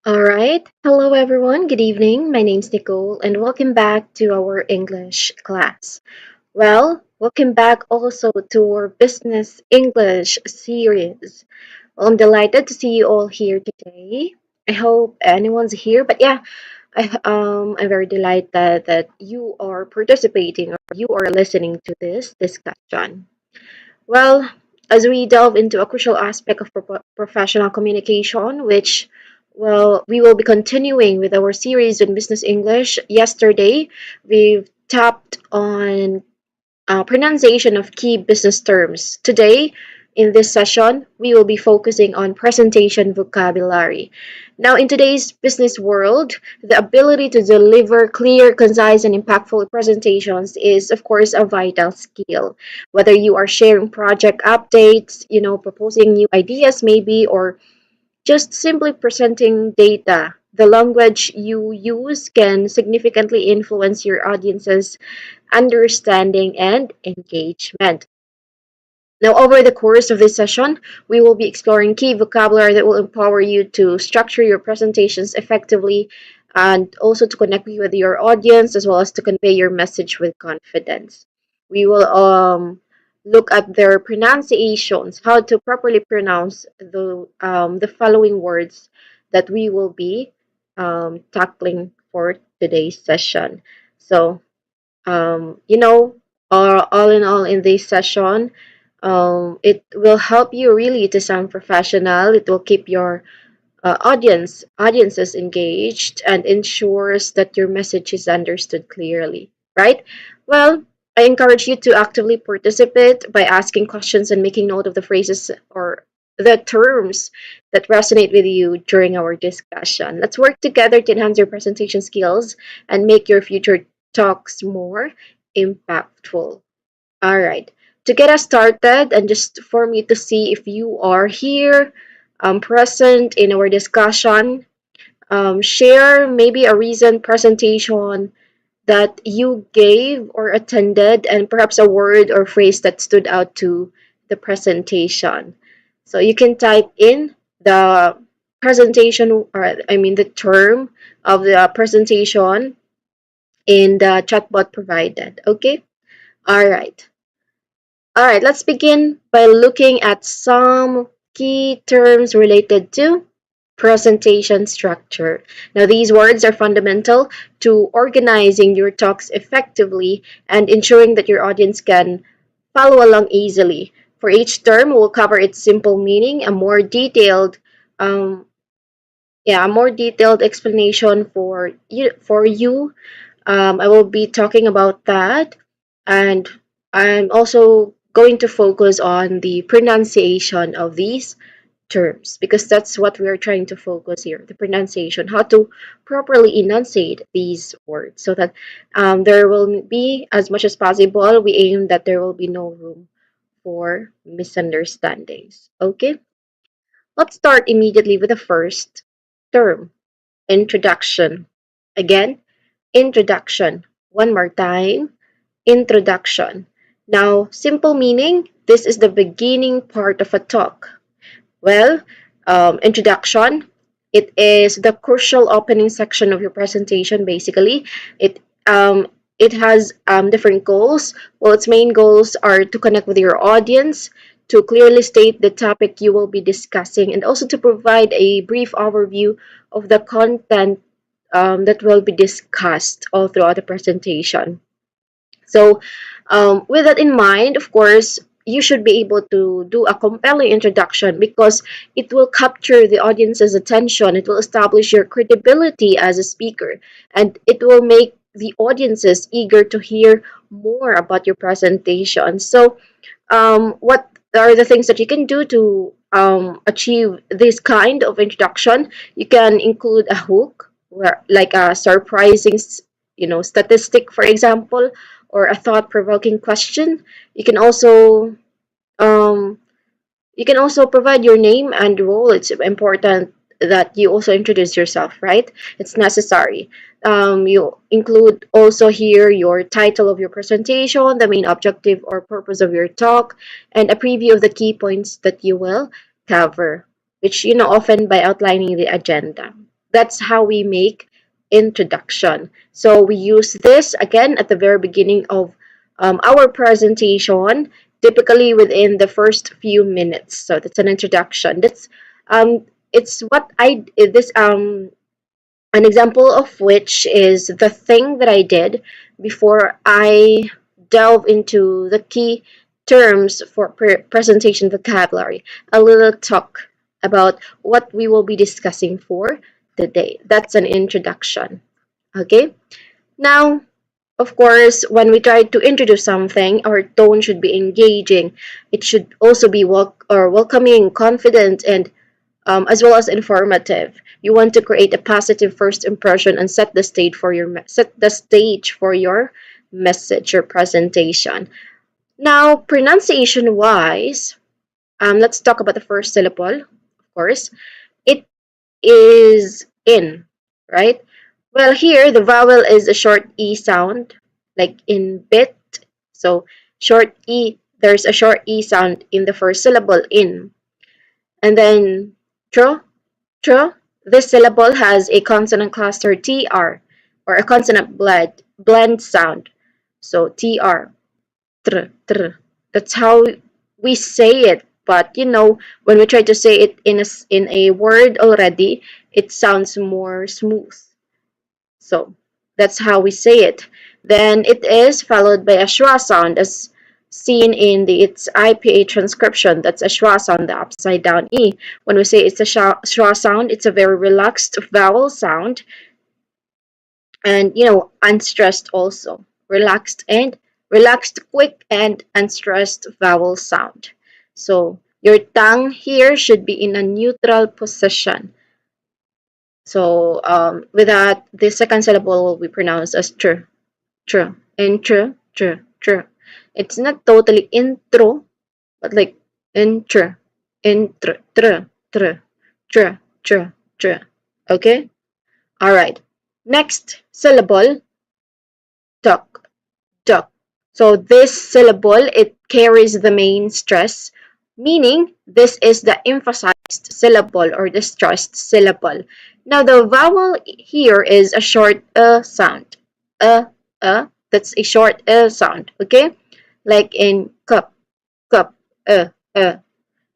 All right. Hello, everyone. Good evening. My name's Nicole, and welcome back to our English class. Welcome back also to our Business English series. I'm delighted to see you all here today. I hope anyone's here, but yeah, I'm very delighted that you are participating or you are listening to this discussion. Well, as we delve into a crucial aspect of professional communication, we will be continuing with our series in business English. Yesterday, we've tapped on pronunciation of key business terms. Today, in this session, we will be focusing on presentation vocabulary. Now, in today's business world, the ability to deliver clear, concise, and impactful presentations is, of course, a vital skill. Whether you are sharing project updates, proposing new ideas, maybe, or just simply presenting data, the language you use can significantly influence your audience's understanding and engagement. Now, over the course of this session, we will be exploring key vocabulary that will empower you to structure your presentations effectively and also to connect with your audience as well as to convey your message with confidence. We will look at their pronunciations, how to properly pronounce the following words that we will be tackling for today's session. So, um, you know, all in all, in this session, it will help you really to sound professional. It will keep your audiences engaged and ensures that your message is understood clearly. Right? Well, I encourage you to actively participate by asking questions and making note of the phrases or the terms that resonate with you during our discussion. Let's work together to enhance your presentation skills and make your future talks more impactful. All right. To get us started, and just for me to see if you are here, present in our discussion, share maybe a recent presentation that you gave or attended, and perhaps a word or phrase that stood out to the presentation. So you can type in the presentation, or I mean the term of the presentation in the chatbot provided. Okay. All right. All right, let's begin by looking at some key terms related to presentation structure. Now, these words are fundamental to organizing your talks effectively and ensuring that your audience can follow along easily. For each term, we'll cover its simple meaning, um, a more detailed explanation for you. I will be talking about that, and I'm also going to focus on the pronunciation of these terms because that's what we're trying to focus here, the pronunciation, how to properly enunciate these words so that there will be, as much as possible, we aim that there will be no room for misunderstandings. Okay, let's start immediately with the first term, introduction. Again, introduction. One more time. Introduction. Now, simple meaning, this is the beginning part of a talk. Well, introduction, it is the crucial opening section of your presentation, basically. It has different goals. Well, its main goals are to connect with your audience, to clearly state the topic you will be discussing, and also to provide a brief overview of the content that will be discussed all throughout the presentation. So, with that in mind, of course, you should be able to do a compelling introduction because it will capture the audience's attention. It will establish your credibility as a speaker, and it will make the audiences eager to hear more about your presentation. So, what are the things that you can do to achieve this kind of introduction? You can include a hook, where, like a surprising, statistic, for example, or a thought-provoking question. You can also um, you can also provide your name and role. It's important that you also introduce yourself, right? It's necessary. You include also here your title of your presentation, the main objective or purpose of your talk, and a preview of the key points that you will cover, which, often by outlining the agenda. That's how we make introduction. So we use this again at the very beginning of our presentation, typically within the first few minutes. So that's an introduction. That's it's what I this an example of which is the thing that I did before I delve into the key terms for presentation vocabulary. A little talk about what we will be discussing for today. That's an introduction. Okay? Now, of course, when we try to introduce something, our tone should be engaging. It should also be welcoming, confident, and as well as informative. You want to create a positive first impression and set the stage for your message or presentation. Now, pronunciation wise, let's talk about the first syllable. Of course, it is in, right? Well, here the vowel is a short e sound, like in bit. So short e, there's a short e sound in the first syllable in, and then tro Tr, this syllable has a consonant cluster TR or a consonant blend sound. So TR, tr. That's how we say it. But when we try to say it in a word already, it sounds more smooth. So that's how we say it. Then it is followed by a schwa sound as seen in its IPA transcription. That's a schwa sound, the upside down E. When we say it's a schwa sound, it's a very relaxed vowel sound and, unstressed also. Relaxed, quick, and unstressed vowel sound. So your tongue here should be in a neutral position. So with that, the second syllable will be pronounced as tr, intro, tr. It's not totally intro, but like intro, tr. Okay? Alright. Next syllable, duck, duck. So this syllable, it carries the main stress, meaning this is the emphasized syllable or the stressed syllable. Now the vowel here is a short sound. That's a short sound, okay? Like in cup, uh, uh.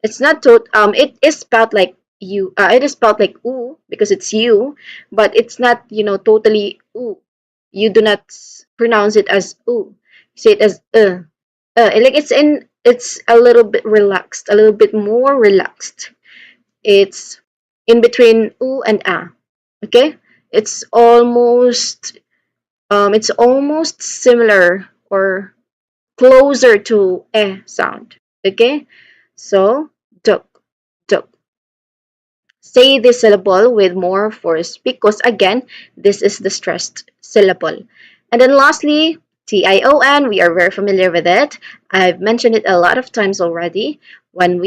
It's not it is spelled like you. It is spelled like oo because it's you, but it's not totally oo. You do not pronounce it as oo. You say it as like it's a little bit relaxed, a little bit more relaxed. It's in between oo and ah. Okay, it's almost similar or closer to eh sound. Okay, so duck, duck. Say this syllable with more force because again, this is the stressed syllable. And then lastly, tion, we are very familiar with it. I've mentioned it a lot of times already. When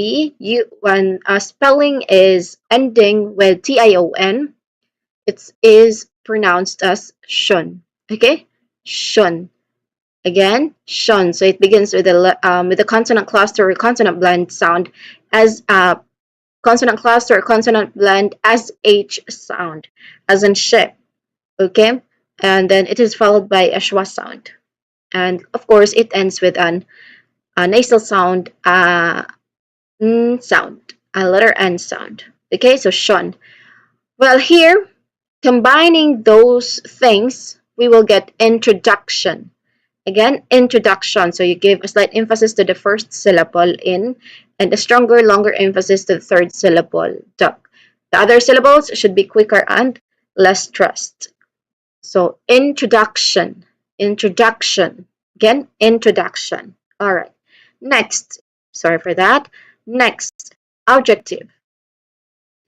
a spelling is ending with tion, it is pronounced as shun. Okay, shun. Again, shun. So it begins with the consonant cluster or consonant blend sound as consonant cluster or consonant blend as H sound, as in ship. Okay, and then it is followed by a schwa sound, and of course it ends with a nasal sound, sound, a letter N sound. Okay, so shun. Well, here combining those things, we will get introduction. Again, introduction. So you give a slight emphasis to the first syllable in and a stronger, longer emphasis to the third syllable, duck. The other syllables should be quicker and less stressed. So introduction, introduction. Again, introduction. All right. Next, sorry for that. Next, objective.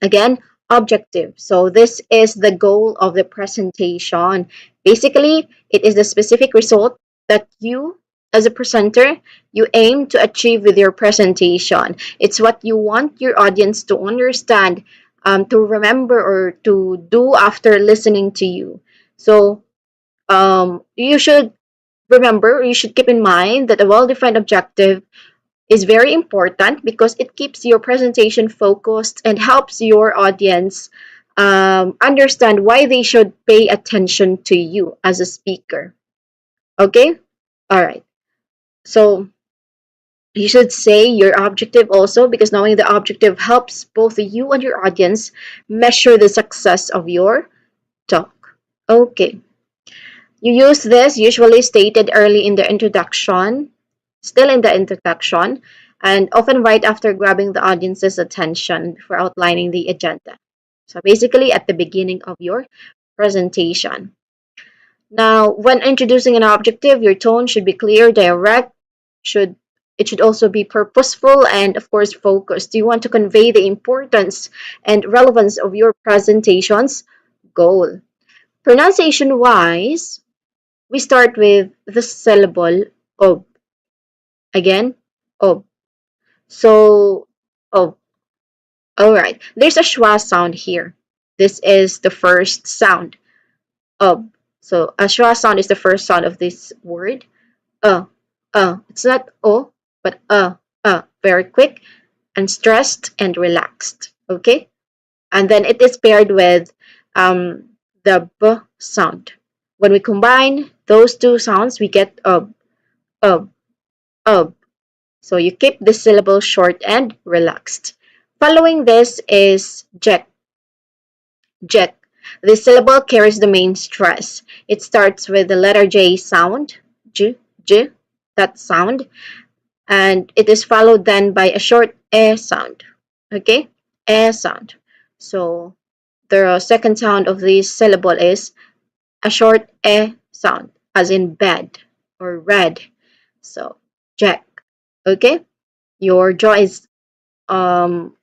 Again, objective. So this is the goal of the presentation. Basically, it is the specific result that you, as a presenter, you aim to achieve with your presentation. It's what you want your audience to understand, to remember, or to do after listening to you. So you should remember, you should keep in mind that a well-defined objective is very important because it keeps your presentation focused and helps your audience understand why they should pay attention to you as a speaker. Okay? All right. So you should say your objective also, because knowing the objective helps both you and your audience measure the success of your talk. Okay. You use this usually stated early in the introduction, still in the introduction, and often right after grabbing the audience's attention before outlining the agenda. So basically at the beginning of your presentation. Now, when introducing an objective, your tone should be clear, direct, should it should also be purposeful and of course focused. You want to convey the importance and relevance of your presentation's goal. Pronunciation wise, we start with the syllable of. Again, of. So, of. All right. There's a schwa sound here. This is the first sound of. So, a schwa sound is the first sound of this word. Uh, It's not o, but very quick and stressed and relaxed. Okay? And then it is paired with the b sound. When we combine those two sounds, we get ub, ub. So you keep the syllable short and relaxed. Following this is jet, jet. The syllable carries the main stress. It starts with the letter J sound, j, j, that sound, and it is followed then by a short e sound. Okay, e sound. So the second sound of this syllable is a short e sound, as in bed or red. So jack. Okay, your jaw is um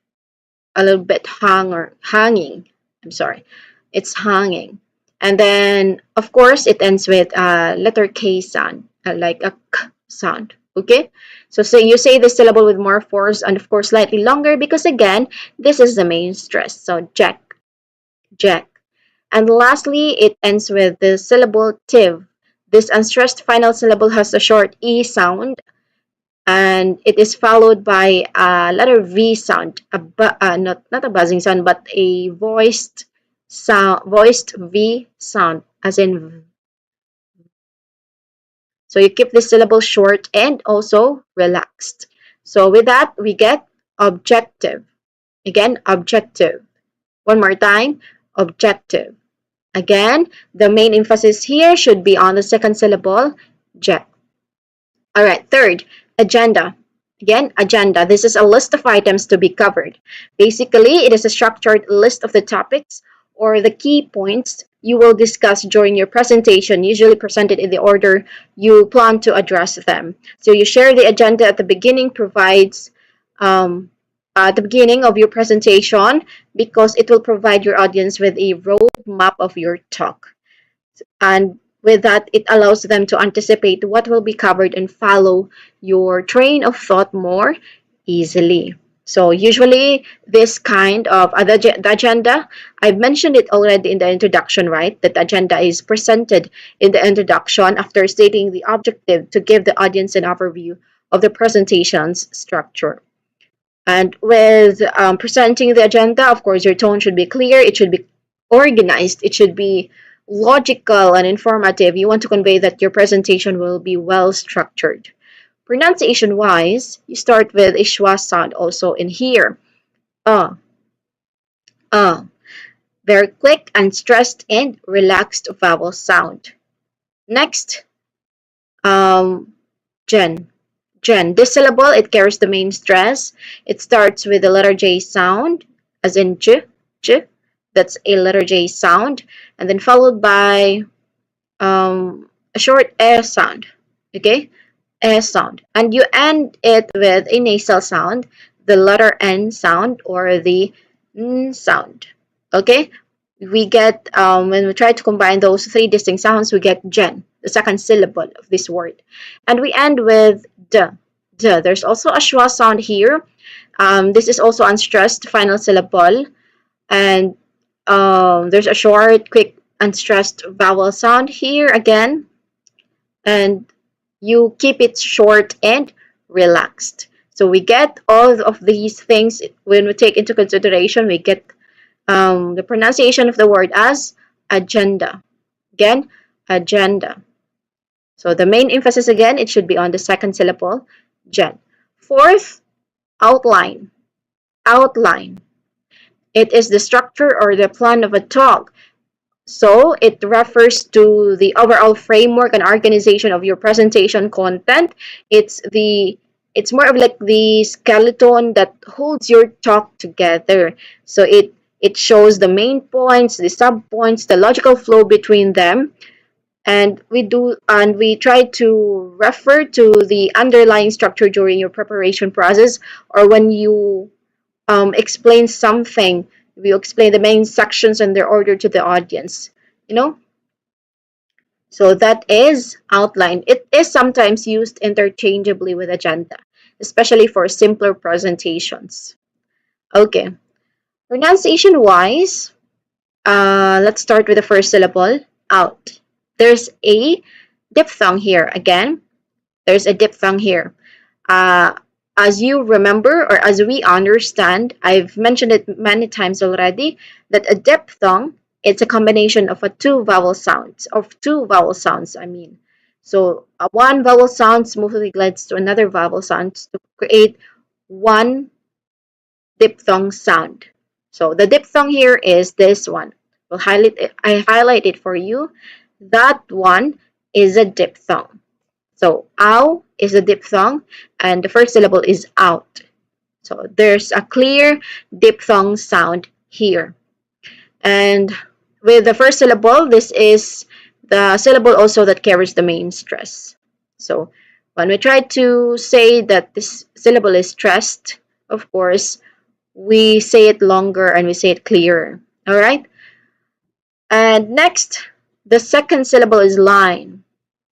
a little bit hanging. I'm sorry, it's hanging. And then of course it ends with a letter K sound, like a k sound. Okay, so say you say the syllable with more force and of course slightly longer, because again this is the main stress. So jack, jack. And lastly, it ends with the syllable tiv. This unstressed final syllable has a short e sound, and it is followed by a letter V sound, not a buzzing sound, but a voiced V sound, as in. So you keep the syllable short and also relaxed. So with that, we get objective. Again, objective. One more time, objective. Again, the main emphasis here should be on the second syllable, jet. All right, third, agenda. Again, agenda. This is a list of items to be covered. Basically, it is a structured list of the topics or the key points you will discuss during your presentation, usually presented in the order you plan to address them. So you share the agenda at the beginning, provides at the beginning of your presentation, because it will provide your audience with a roadmap of your talk. And with that, it allows them to anticipate what will be covered and follow your train of thought more easily. So usually this kind of the agenda, I've mentioned it already in the introduction, right? That the agenda is presented in the introduction after stating the objective to give the audience an overview of the presentation's structure. And with presenting the agenda, of course, your tone should be clear, it should be organized, it should be logical and informative. You want to convey that your presentation will be well structured. Pronunciation wise, you start with a schwa sound also in here. Uh, uh. Very quick, unstressed, and relaxed vowel sound. Next, um, Jen. Jen. This syllable, it carries the main stress. It starts with the letter J sound, as in j, j. That's a letter J sound, and then followed by a short air sound. Okay, air sound, and you end it with a nasal sound, the letter N sound or the N sound. Okay, we get when we try to combine those three distinct sounds, we get Jen, the second syllable of this word, and we end with D. D. There's also a schwa sound here. This is also unstressed final syllable, and there's a short, quick, unstressed vowel sound here again, and you keep it short and relaxed. So we get all of these things when we take into consideration. We get the pronunciation of the word as agenda. Again, agenda. So the main emphasis again, it should be on the second syllable, gen. Fourth, outline. Outline. It is the structure or the plan of a talk. So it refers to the overall framework and organization of your presentation content. It's more of like the skeleton that holds your talk together. So it shows the main points, the sub points, the logical flow between them, and we try to refer to the underlying structure during your preparation process, or when you explain something, we explain the main sections and their order to the audience, you know. So that is outline. It is sometimes used interchangeably with agenda, especially for simpler presentations. Okay, pronunciation wise, let's start with the first syllable, out. There's a diphthong here. Again, there's a diphthong here. Uh, as you remember, or as we understand, I've mentioned it many times already, that a diphthong, it's a combination of two vowel sounds, I mean. So one vowel sound smoothly glides to another vowel sound to create one diphthong sound. So the diphthong here is this one. I highlight it for you. That one is a diphthong. So ow is a diphthong and the first syllable is out. So there's a clear diphthong sound here. And with the first syllable, this is the syllable also that carries the main stress. So when we try to say that this syllable is stressed, of course, we say it longer and we say it clearer. All right? And next, the second syllable is line.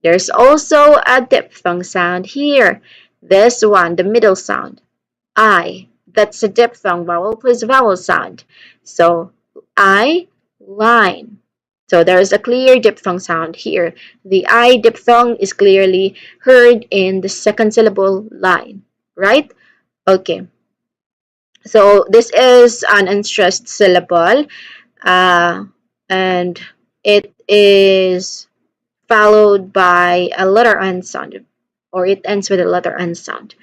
There's also a diphthong sound here. This one, the middle sound. I. That's a diphthong vowel plus vowel sound. So I, line. So there is a clear diphthong sound here. The I diphthong is clearly heard in the second syllable line, right? Okay. So this is an unstressed syllable, and it is followed by a letter N sound, or it ends with a letter N sound.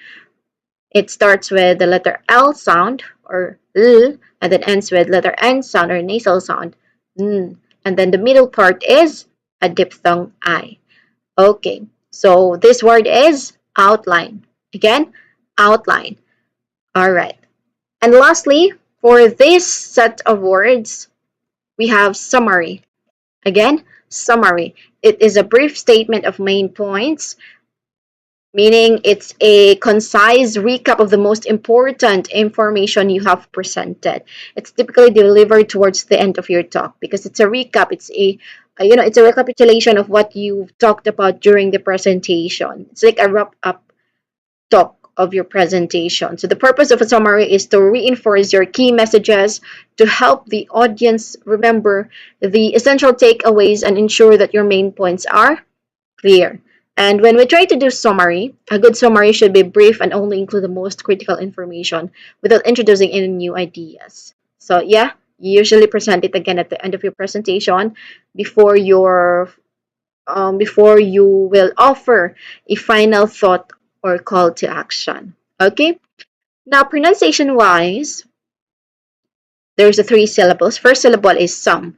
It starts with the letter L sound, or L, and then ends with letter N sound, or nasal sound, N. And then the middle part is a diphthong I. Okay, so this word is outline. Again, outline. All right. And lastly, for this set of words, we have summary. Again, summary. It is a brief statement of main points, meaning it's a concise recap of the most important information you have presented. It's typically delivered towards the end of your talk because it's a recap. It's a recapitulation of what you've talked about during the presentation. It's like a wrap up talk of your presentation. So the purpose of a summary is to reinforce your key messages, to help the audience remember the essential takeaways and ensure that your main points are clear. And when we try to do summary, a good summary should be brief and only include the most critical information without introducing any new ideas. So yeah, you usually present it again at the end of your presentation before before you will offer a final thought or call to action. Okay? Now, pronunciation wise, there's the three syllables. First syllable is some.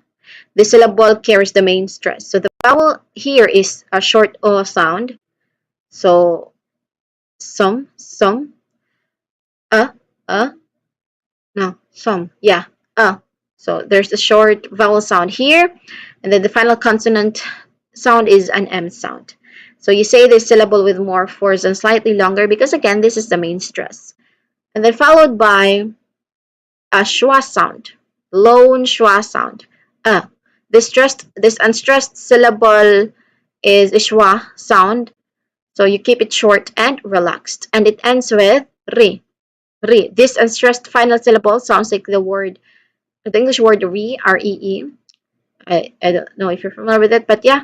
The syllable carries the main stress. So the vowel here is a short O sound. So some, uh, uh, no, some, yeah, So there's a short vowel sound here, and then the final consonant sound is an M sound. So you say this syllable with more force and slightly longer because again, this is the main stress. And then followed by a schwa sound, lone schwa sound. This unstressed syllable is a schwa sound. So you keep it short and relaxed. And it ends with re. Re. This unstressed final syllable sounds like the English word re, R-E-E. I don't know if you're familiar with it, but yeah,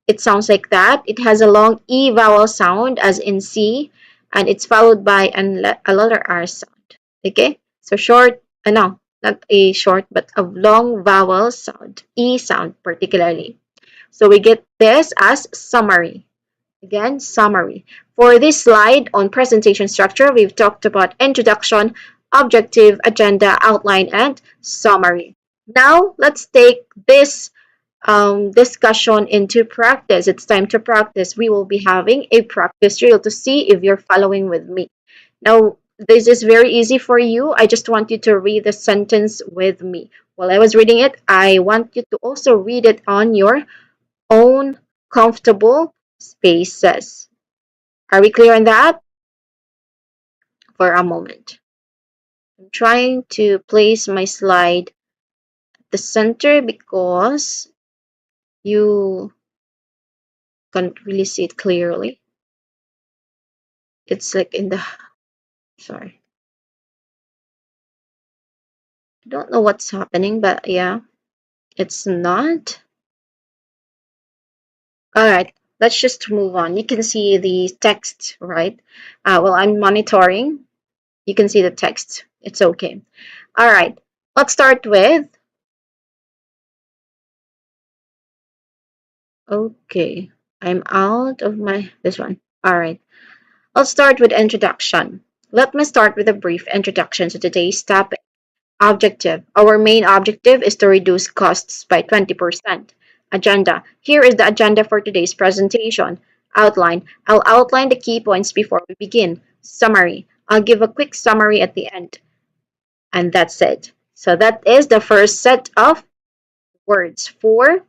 it sounds like that. It has a long E vowel sound as in C, and it's followed by a letter R sound. Okay? So short, no, not a short, but a long vowel sound, E sound particularly. So we get this as summary. Again, summary. For this slide on presentation structure, we've talked about introduction, objective, agenda, outline, and summary. Now, let's take this discussion into practice. It's time to practice. We will be having a practice drill to see if you're following with me. Now, this is very easy for you. I just want you to read the sentence with me. While I was reading it, I want you to also read it on your own comfortable spaces. Are we clear on that? For a moment. I'm trying to place my slide at the center because you can't really see it clearly. It's like in the, sorry. I don't know what's happening, but yeah, it's not. All right, let's just move on. You can see the text, right? Well, I'm monitoring. You can see the text. It's okay. All right, let's start with, okay, I'm out of my, this one. All right, I'll start with introduction. Let me start with a brief introduction to today's topic. Objective. Our main objective is to reduce costs by 20%. Agenda. Here is the agenda for today's presentation. Outline. I'll outline the key points before we begin. Summary. I'll give a quick summary at the end. And that's it. So that is the first set of words for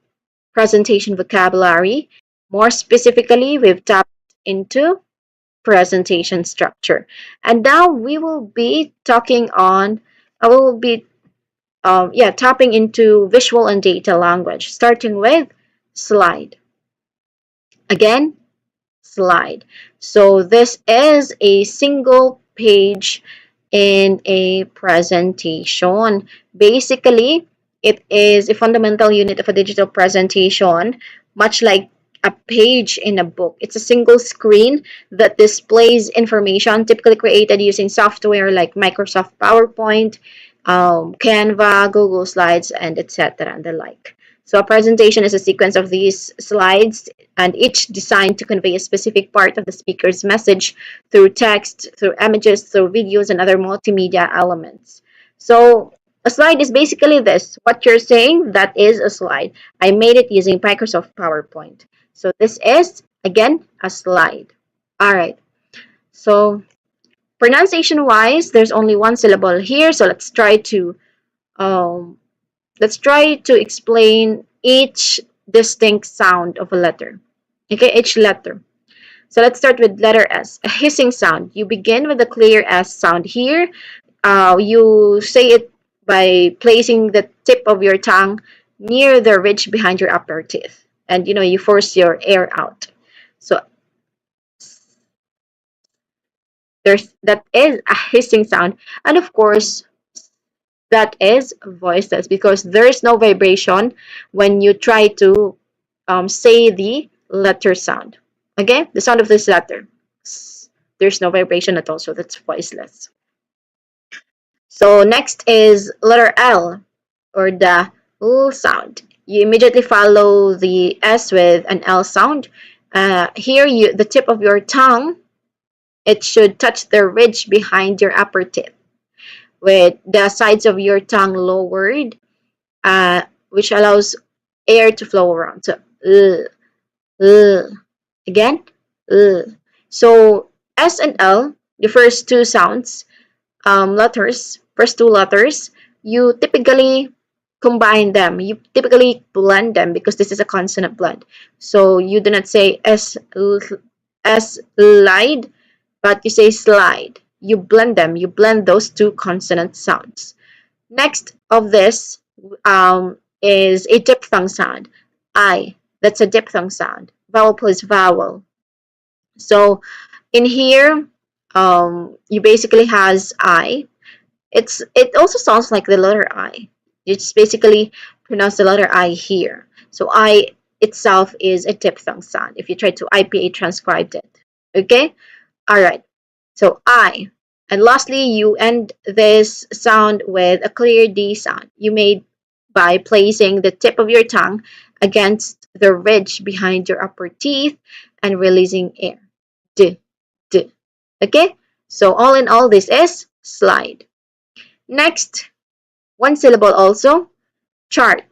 presentation vocabulary. More specifically, we've tapped into presentation structure. And now we will be talking on, I will be tapping into visual and data language, starting with slide. Again, slide. So this is a single page in a presentation. Basically, it is a fundamental unit of a digital presentation, much like a page in a book. It's a single screen that displays information typically created using software like Microsoft PowerPoint, Canva, Google Slides, and etc. and the like. So a presentation is a sequence of these slides and each designed to convey a specific part of the speaker's message through text, through images, through videos, and other multimedia elements. So a slide is basically this. What you're saying, that is a slide. I made it using Microsoft PowerPoint. So this is, again, a slide. All right. So pronunciation wise, there's only one syllable here. So um, let's try to explain each distinct sound of a letter. Okay, each letter. So let's start with letter S, a hissing sound. You begin with a clear S sound here. You say it by placing the tip of your tongue near the ridge behind your upper teeth. And you force your air out. So that is a hissing sound. And of course, that is voiceless because there is no vibration when you try to say the letter sound. Okay, the sound of this letter. There's no vibration at all, so that's voiceless. So next is letter L, or the L sound. You immediately follow the S with an L sound. Here, the tip of your tongue, it should touch the ridge behind your upper teeth, with the sides of your tongue lowered, which allows air to flow around. So, again, so S and L, the first two sounds, letters, first two letters, you typically combine them. You typically blend them because this is a consonant blend. So you do not say S slide, but you say slide. You blend them. You blend those two consonant sounds. Next of this is a diphthong sound. I. That's a diphthong sound. Vowel plus vowel. So in here, you basically has I. It also sounds like the letter I. You just basically pronounce the letter I here. So I itself is a diphthong sound if you try to IPA transcribe it. Okay? All right. So I. And lastly, you end this sound with a clear D sound you made by placing the tip of your tongue against the ridge behind your upper teeth and releasing air. D, D. Okay? So all in all, this is slide. Next, one syllable also, chart.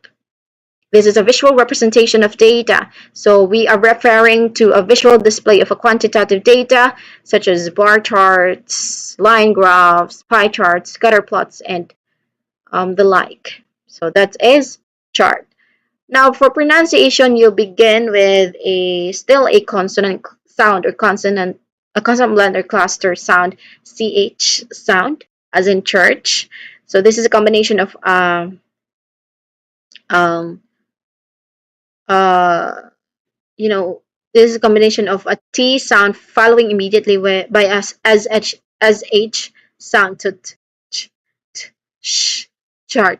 This is a visual representation of data. So we are referring to a visual display of a quantitative data such as bar charts, line graphs, pie charts, scatter plots, and the like. So that is chart. Now for pronunciation, you'll begin with a consonant sound or consonant a consonant blend or cluster sound, ch sound, as in church. So this is a combination of um, uh, you know, this is a combination of a T sound following immediately by us as H sound to ch, t, sh, chart,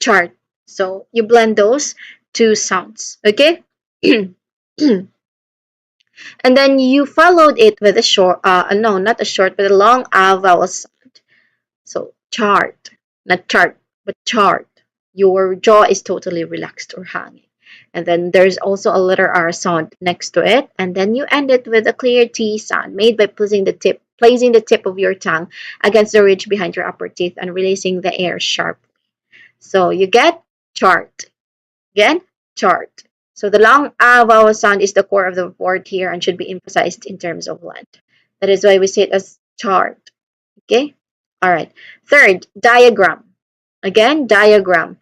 chart. So you blend those two sounds, okay? And then you followed it with a short, no, not a short, but a long vowel sound. So chart, not chart, but chart. Your jaw is totally relaxed or hanging. And then there's also a letter R sound next to it. And then you end it with a clear T sound made by placing the tip of your tongue against the ridge behind your upper teeth and releasing the air sharply. So you get chart. Again, chart. So the long vowel sound is the core of the word here and should be emphasized in terms of length. That is why we say it as chart. Okay? All right. Third, diagram. Again, diagram.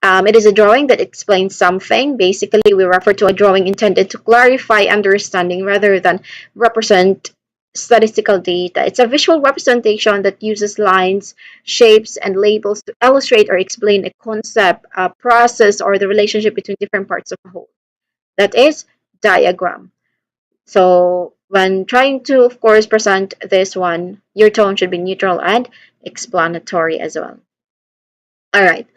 It is a drawing that explains something. Basically, we refer to a drawing intended to clarify understanding rather than represent statistical data. It's a visual representation that uses lines, shapes, and labels to illustrate or explain a concept, a process, or the relationship between different parts of a whole. That is diagram. So when trying to, of course, present this one, your tone should be neutral and explanatory as well. All right.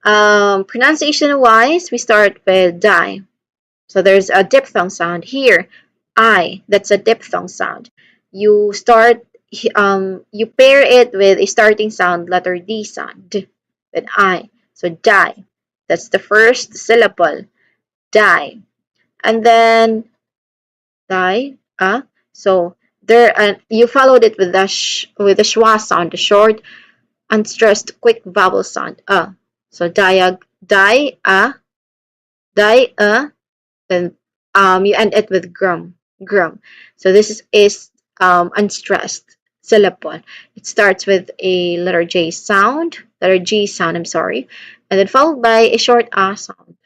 Pronunciation wise, we start with die. So there's a diphthong sound here. I, that's a diphthong sound. You start, you pair it with a starting sound, letter D sound, D, with I. So die. That's the first syllable, die. And then die, So there, you followed it with with the schwa sound, the short, unstressed, quick vowel sound, So die, die, then you end it with grum. So this is unstressed syllable. It starts with a letter G sound, I'm sorry, and then followed by a short sound.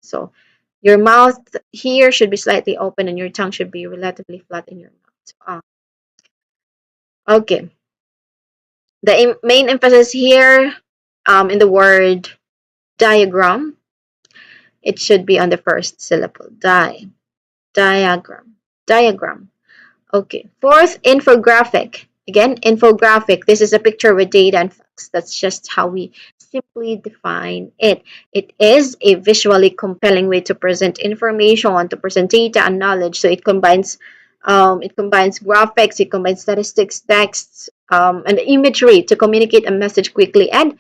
So your mouth here should be slightly open and your tongue should be relatively flat in your mouth. So, okay. The main emphasis here in the word diagram, it should be on the first syllable. Diagram. Diagram. Okay. Fourth, infographic. Again, infographic. This is a picture with data and facts. That's just how we simply define it. It is a visually compelling way to present information, to present data and knowledge. So it combines graphics, it combines statistics, texts, and imagery to communicate a message quickly and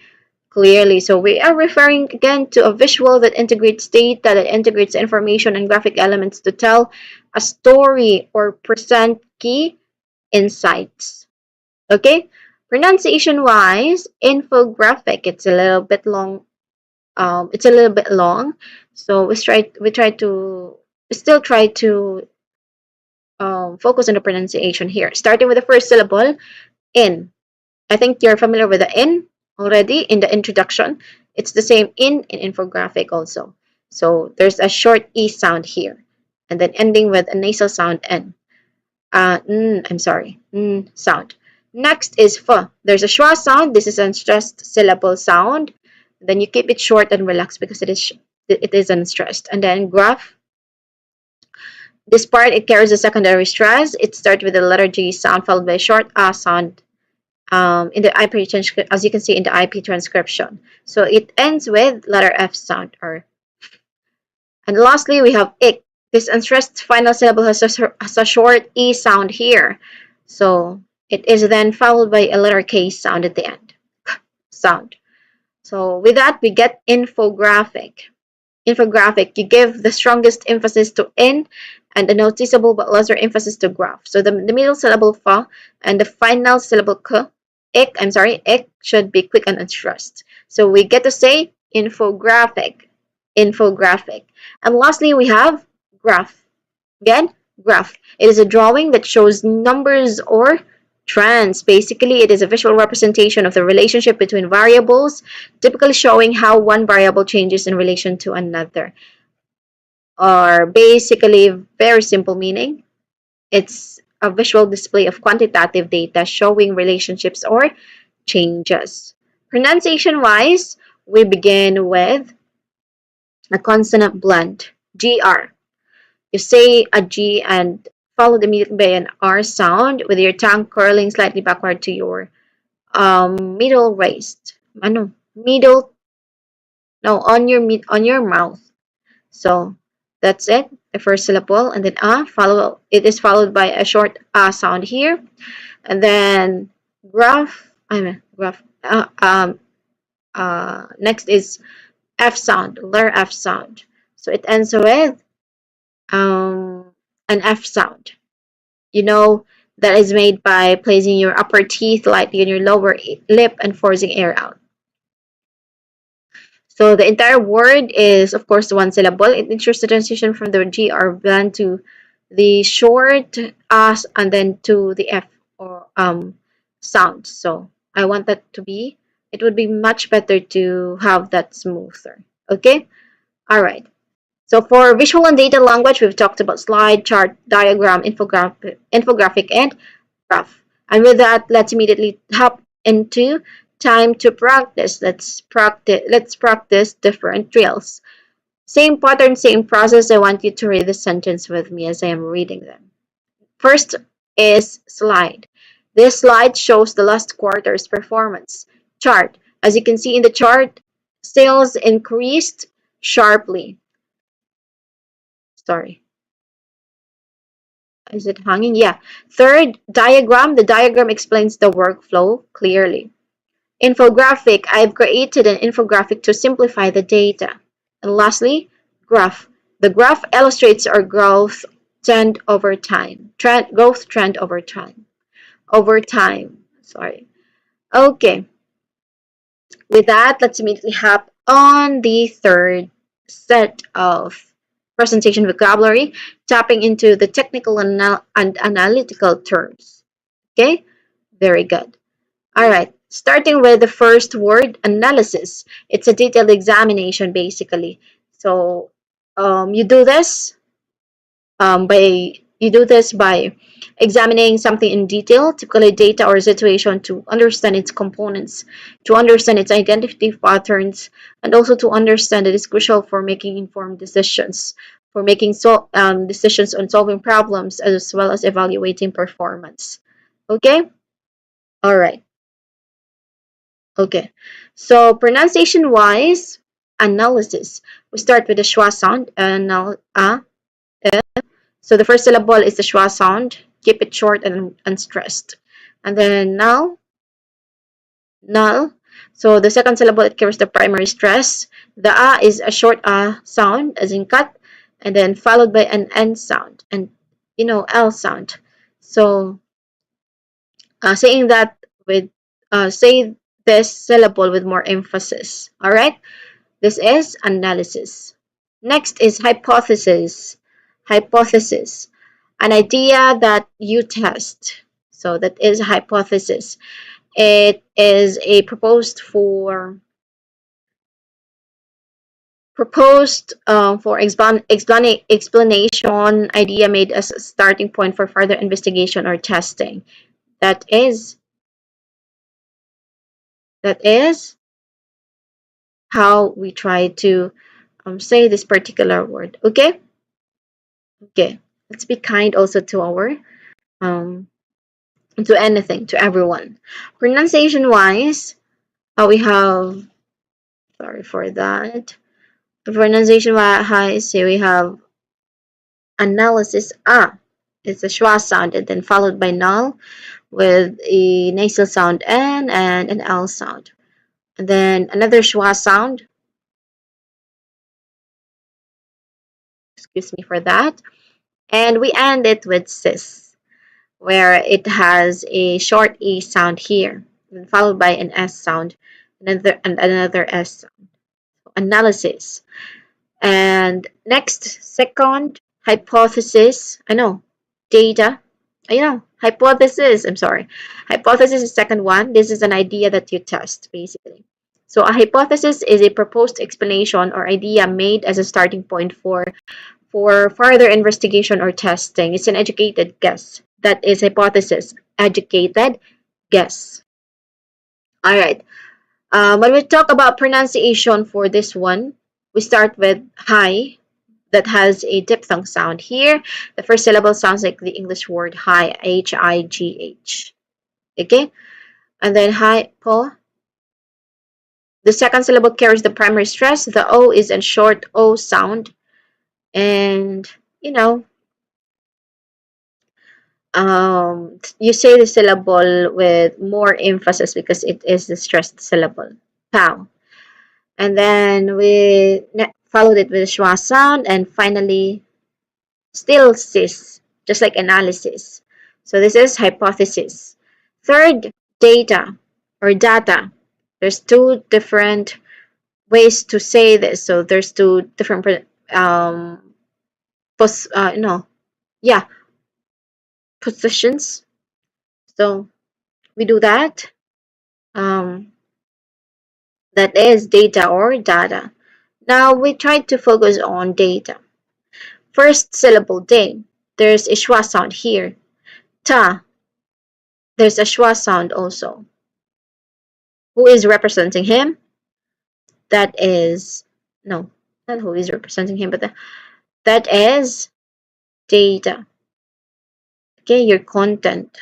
clearly. So we are referring again to a visual that integrates data, that integrates information and graphic elements to tell a story or present key insights. Okay? Pronunciation wise, infographic, it's a little bit long. It's a little bit long. So we still try to focus on the pronunciation here. Starting with the first syllable, in. I think you're familiar with the in already in the introduction. It's the same in infographic also. So there's a short E sound here, and then ending with a nasal sound N. I'm sorry, sound. Next is f. There's a schwa sound. This is a stressed syllable sound. Then you keep it short and relaxed because it is unstressed. And then graph. This part it carries a secondary stress. It starts with the letter G sound followed by a short sound in the IP transcript, as you can see in the IP transcription. So it ends with letter F sound. And lastly, we have ik. This unstressed final syllable has a short E sound here. So It is then followed by a letter K sound at the end. Sound. So with that, we get infographic. Infographic, you give the strongest emphasis to in and a noticeable but lesser emphasis to graph. So the middle syllable fa and the final syllable k, ik should be quick and unstressed. So we get to say infographic, infographic. And lastly, we have graph. Again, graph. It is a drawing that shows numbers or trends. Basically, it is a visual representation of the relationship between variables, typically showing how one variable changes in relation to another. Or basically, very simple meaning. It's a visual display of quantitative data showing relationships or changes. Pronunciation wise, we begin with a consonant blend, GR. You say a G and followed immediately by an R sound with your tongue curling slightly backward to your middle raised. Ano? Middle, no, on your mouth. So that's it. The first syllable and then follow. It is followed by a short sound here, and then graph. I mean graph. Next is F sound, letter F sound. So it ends with an F sound. You know that is made by placing your upper teeth lightly on your lower lip and forcing air out. So the entire word is, of course, one syllable. It ensures the transition from the G or blend to the short as and then to the F or sound. So I want that to be. It would be much better to have that smoother. Okay. All right. So for visual and data language, we've talked about slide, chart, diagram, infographic, and graph. And with that, let's immediately hop into time to practice. Let's practice different drills. Same pattern, same process. I want you to read the sentence with me as I am reading them. First is slide. This slide shows the last quarter's performance. Chart. As you can see in the chart, sales increased sharply. Sorry. Is it hanging? Yeah. Third, diagram. The diagram explains the workflow clearly. Infographic. I've created an infographic to simplify the data. And lastly, graph. The graph illustrates our growth trend over time. Growth trend over time. Over time. Sorry. Okay. With that, let's immediately hop on the third set of presentation vocabulary, tapping into the technical and analytical terms. Okay, very good. All right, starting with the first word, analysis. It's a detailed examination, basically. So you do this by examining something in detail, typically data or situation, to understand its components, to understand its identity patterns, and also to understand it is crucial for making informed decisions, for making decisions on solving problems as well as evaluating performance. Okay? All right. Okay. So pronunciation wise, analysis. We start with the schwa sound. So the first syllable is the schwa sound. Keep it short and unstressed. And then now, null. So the second syllable, it carries the primary stress. The is a short sound, as in cut, and then followed by an n sound, and l sound. So saying that with say this syllable with more emphasis. All right. This is analysis. Next is hypothesis. Hypothesis. An idea that you test. So that is hypothesis. It is a proposed for explanation idea made as a starting point for further investigation or testing. That is how we try to say this particular word. Okay. Okay. Let's be kind also to our to anything, to everyone. Pronunciation wise, we have, sorry for that. Pronunciation wise, we have analysis. It's a schwa sound, and then followed by null with a nasal sound N and an L sound. And then another schwa sound, excuse me for that. And we end it with cis, where it has a short E sound here, and followed by an S sound, and another S sound. Analysis. And next, second, hypothesis. I know, data. Hypothesis. I'm sorry. Hypothesis is second one. This is an idea that you test, basically. So a hypothesis is a proposed explanation or idea made as a starting point for further investigation or testing. It's an educated guess. That is hypothesis. Educated guess. All right. When we talk about pronunciation for this one, we start with high, that has a diphthong sound here. The first syllable sounds like the English word high, H-I-G-H. Okay? And then high, po. The second syllable carries the primary stress. The O is a short O sound. And, you know, you say the syllable with more emphasis because it is the stressed syllable. Pow. And then we followed it with a schwa sound, and finally still cis, just like analysis. So this is hypothesis. Third, data or data. There's two different ways to say this. So there's two different no, yeah, positions. So we do that. Um, that is data or data. Now we try to focus on data. First syllable day. There's a schwa sound here. Ta. There's a schwa sound also. Who is representing him? That is no, not who is representing him, but that is data. Okay, your content.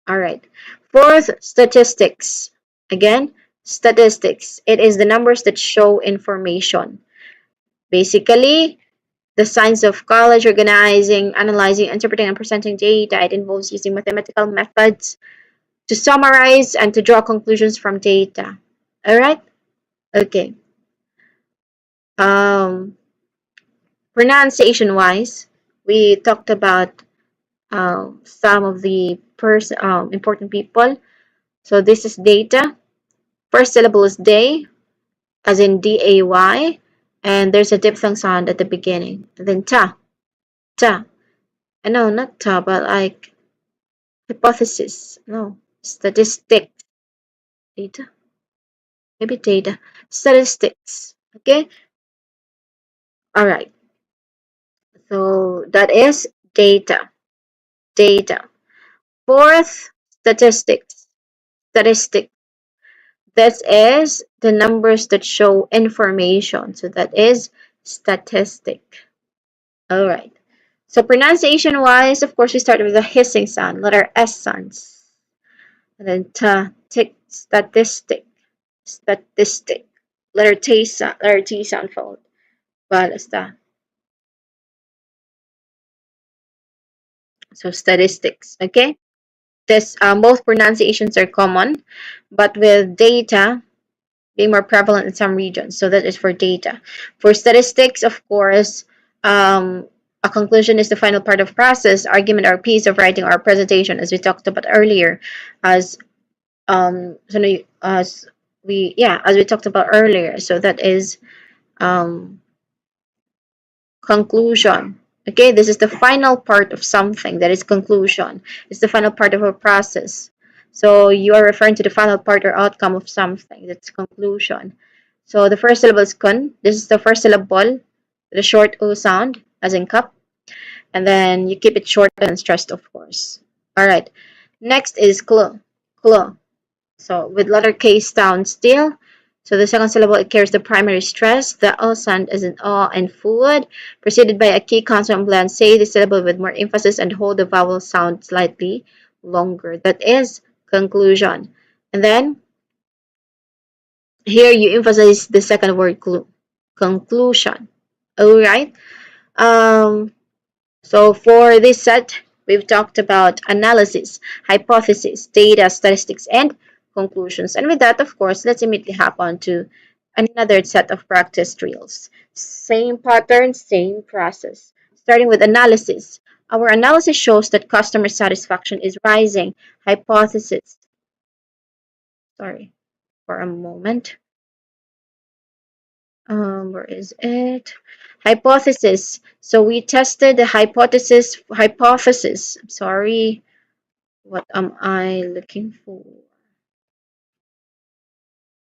All right. Fourth, statistics. Again, statistics. It is the numbers that show information. Basically, the science of college organizing, analyzing, interpreting, and presenting data. It involves using mathematical methods to summarize and to draw conclusions from data. All right? Okay. Um, Pronunciation wise, we talked about some of the important people. So this is data. First syllable is day, as in D-A-Y, and there's a diphthong sound at the beginning. And then ta, ta. No, not ta, but like hypothesis. No, statistic. Data. Maybe data. Statistics. Okay? All right. So that is data. Data. Fourth, statistics. Statistic. This is the numbers that show information. So that is statistic. All right. So pronunciation wise, of course, we start with the hissing sound, letter S sounds. And then ta, tick, statistic, statistic. Letter T sound followed. Basta. So statistics. Okay. This both pronunciations are common, but with data being more prevalent in some regions. So that is for data. For statistics, of course, a conclusion is the final part of process, argument, or piece of writing or presentation, as we talked about earlier, as as we talked about earlier. So that is um, conclusion. Okay, this is the final part of something. That is conclusion. It's the final part of a process. So you are referring to the final part or outcome of something. That's conclusion. So the first syllable is kun. This is the first syllable, the short o sound, as in cup. And then you keep it short and stressed, of course. All right. Next is klo. Klo. So with letter K sound still. So the second syllable, it carries the primary stress. The O sound is an O and food, preceded by a key consonant blend. Say the syllable with more emphasis and hold the vowel sound slightly longer. That is conclusion. And then here you emphasize the second word clue. Conclusion. Alright. So for this set, We've talked about analysis, hypothesis, data, statistics, and conclusions. And with that, of course, let's immediately hop on to another set of practice drills. Same pattern, same process. Starting with analysis. Our analysis shows that customer satisfaction is rising. Hypothesis. Sorry for a moment. Where is it? Hypothesis. So we tested the hypothesis. I'm sorry. What am I looking for?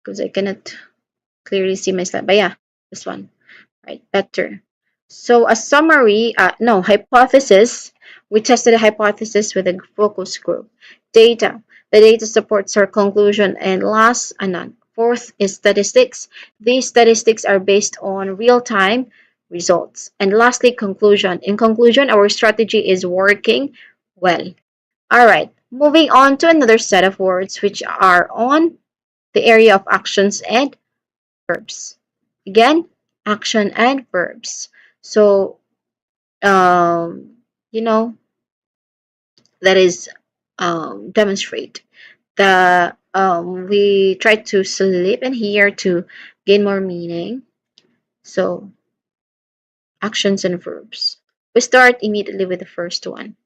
Because I cannot clearly see my slide. But yeah, this one. Right, better. So a summary, no, hypothesis. We tested a hypothesis with a focus group. Data. The data supports our conclusion. And last, and none. Fourth is statistics. These statistics are based on real-time results. And lastly, conclusion. In conclusion, our strategy is working well. All right, moving on to another set of words which are on the area of actions and verbs. Again, action and verbs. So, um, you know, that is demonstrate. We try to slip in here to gain more meaning. So, actions and verbs. We start immediately with the first one.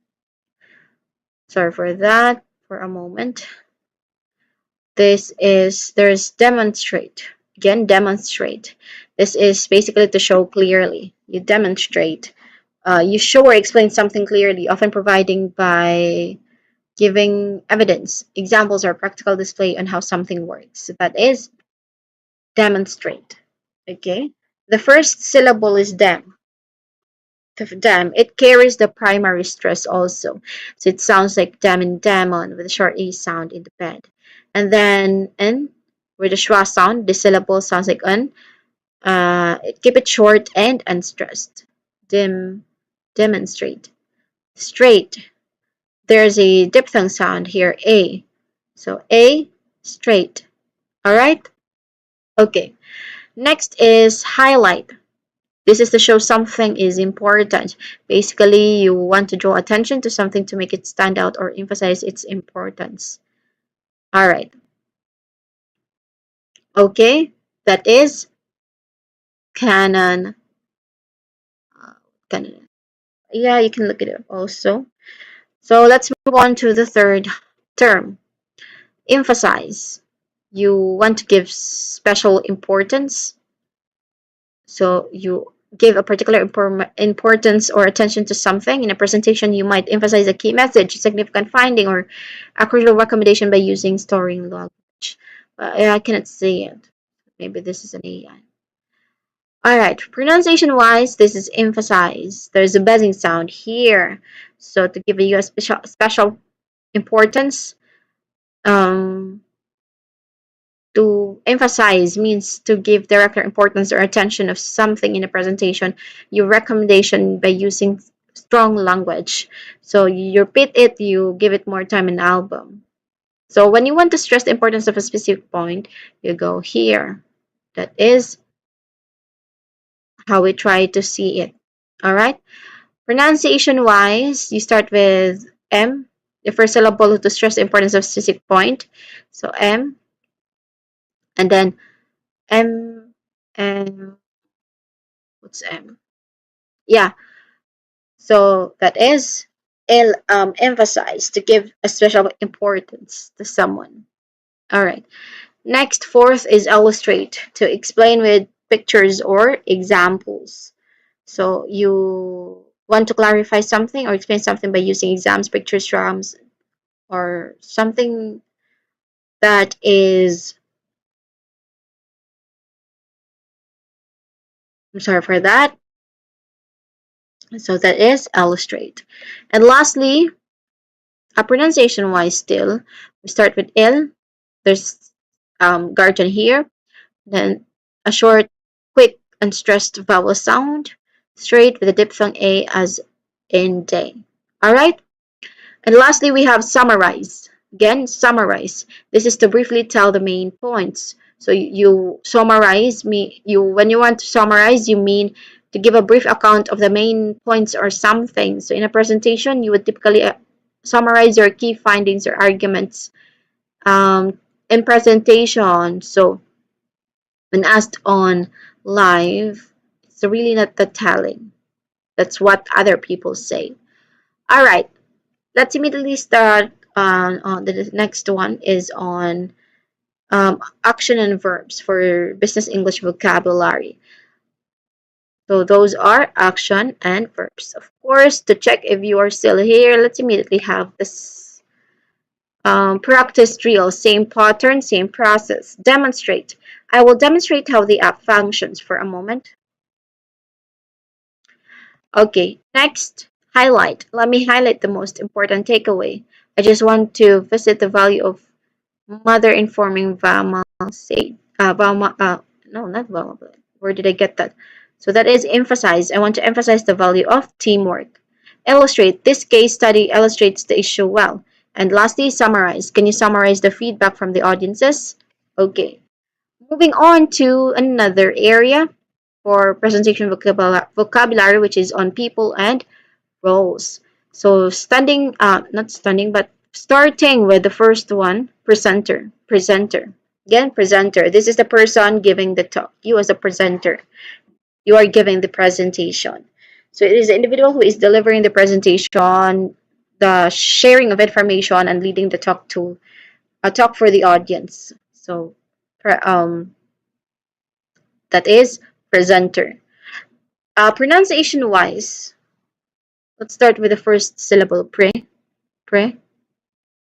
Sorry for that for a moment. There's demonstrate. Again, demonstrate. This is basically to show clearly. You demonstrate. You show or explain something clearly, often providing by giving evidence. Examples are practical display on how something works. So that is demonstrate. Okay. The first syllable is dem. Dem. It carries the primary stress also. So it sounds like dem and demon with a short E sound in the bed. And then n with a schwa sound, the syllable sounds like un. Keep it short and unstressed. Demonstrate. Straight. There's a diphthong sound here, a. So a, straight. All right? Okay. Next is highlight. This is to show something is important. Basically, you want to draw attention to something to make it stand out or emphasize its importance. All right. Okay. That is canon. Canon. Yeah, you can look it up also. So let's move on to the third term. Emphasize. You want to give special importance. So you give a particular importance or attention to something. In a presentation, you might emphasize a key message, significant finding, or a crucial recommendation by using storing language. I cannot see it. Maybe this is an AI. All right, pronunciation wise, this is emphasize. There's a buzzing sound here. So to give you a special importance, um, to emphasize means to give director importance or attention of something in a presentation. Your recommendation by using strong language. So you repeat it, you give it more time in album. So when you want to stress the importance of a specific point, you go here. That is how we try to see it. All right. Pronunciation wise, you start with M, the first syllable to stress the importance of a specific point. So M, and then M, and what's M? Yeah, so that is emphasize to give a special importance to someone. All right. Next, fourth is illustrate to explain with pictures or examples. So you want to clarify something or explain something by using exams, pictures, drums, or something that is. I'm sorry for that. So that is illustrate. And lastly, pronunciation wise still, we start with il. There's guardian here. Then a short, quick, unstressed vowel sound, straight with a diphthong a as in day. All right. And lastly, we have summarize. Again, summarize. This is to briefly tell the main points. So you summarize me. You when you want to summarize, you mean to give a brief account of the main points or something. So in a presentation, you would typically summarize your key findings or arguments in presentation. So when asked on live, it's really not that telling. That's what other people say. All right, let's immediately start on the next one is on action and verbs for business English vocabulary. So those are action and verbs. Of course, to check if you are still here, let's immediately have this practice drill. Same pattern, same process. Demonstrate. I will demonstrate how the app functions for a moment. Okay, next, highlight. Let me highlight the most important takeaway. I just want to visit the value of mother informing Vama say Vama no, not Vama. Where did I get that? So that is emphasize. I want to emphasize the value of teamwork. Illustrate. This case study illustrates the issue well. And lastly, summarize. Can you summarize the feedback from the audiences? Okay. Moving on to another area for presentation vocabulary, which is on people and roles. So not standing, but starting with the first one, presenter. Presenter. Again, presenter. This is the person giving the talk. You as a presenter, you are giving the presentation. So it is the individual who is delivering the presentation, the sharing of information, and leading the talk to a talk for the audience. So, that is presenter. Pronunciation wise, let's start with the first syllable, pre. Pre.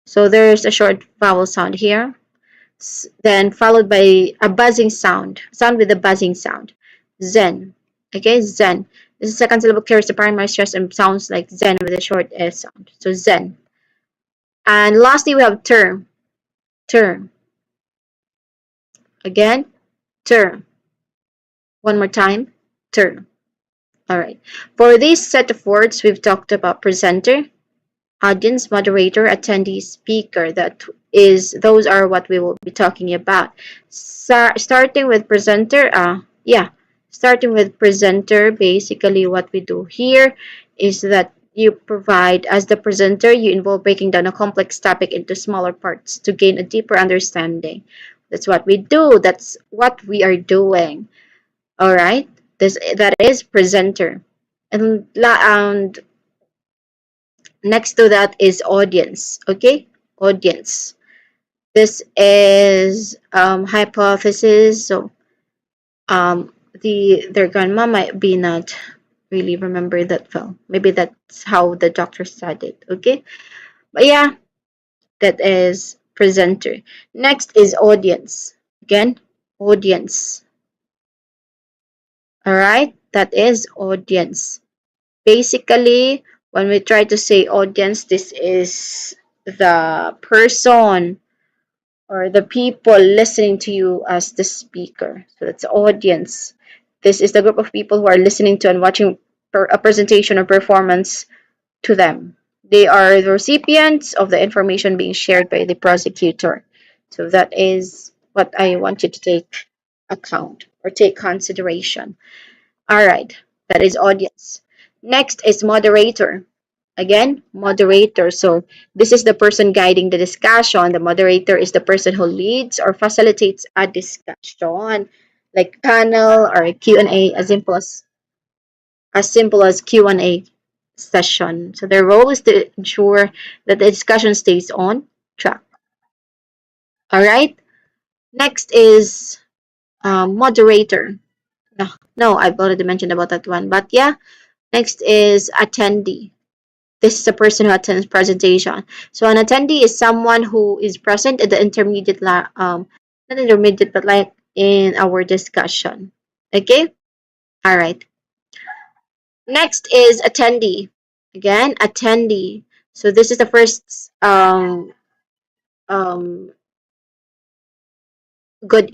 So there's a short vowel sound here, then followed by a buzzing sound with a buzzing sound. Zen. Okay, zen. This is second syllable carries the primary stress and sounds like zen with a short s sound. So zen. And lastly, we have term. Term. Again, term. One more time, term. All right. For this set of words, we've talked about presenter, audience, moderator, attendee, speaker. Those are what we will be talking about. Starting with presenter, starting with presenter, basically what we do here is that you provide, as the presenter, you involve breaking down a complex topic into smaller parts to gain a deeper understanding. That's what we do. That's what we are doing. All right. That is presenter. And next to that is audience. Okay, audience. This is hypothesis. So their grandma might be not really remember that well. Maybe that's how the doctor said it. Okay, but yeah, that is presenter. Next is audience. Again, audience. All right, that is audience. Basically, when we try to say audience, this is the person or the people listening to you as the speaker. So that's audience. This is the group of people who are listening to and watching a presentation or performance to them. They are the recipients of the information being shared by the prosecutor. So that is what I want you to take account or take consideration. All right, that is audience. Next is moderator. Again, moderator. So this is the person guiding the discussion. The moderator is the person who leads or facilitates a discussion, like panel or a Q&A, as simple as Q&A session. So their role is to ensure that the discussion stays on track. All right. Next is moderator. No, I've already mentioned about that one. But yeah, next is attendee. This is a person who attends presentation. So an attendee is someone who is present at the not intermediate, but like in our discussion. Okay? All right. Next is attendee. Again, attendee. So this is the first um, good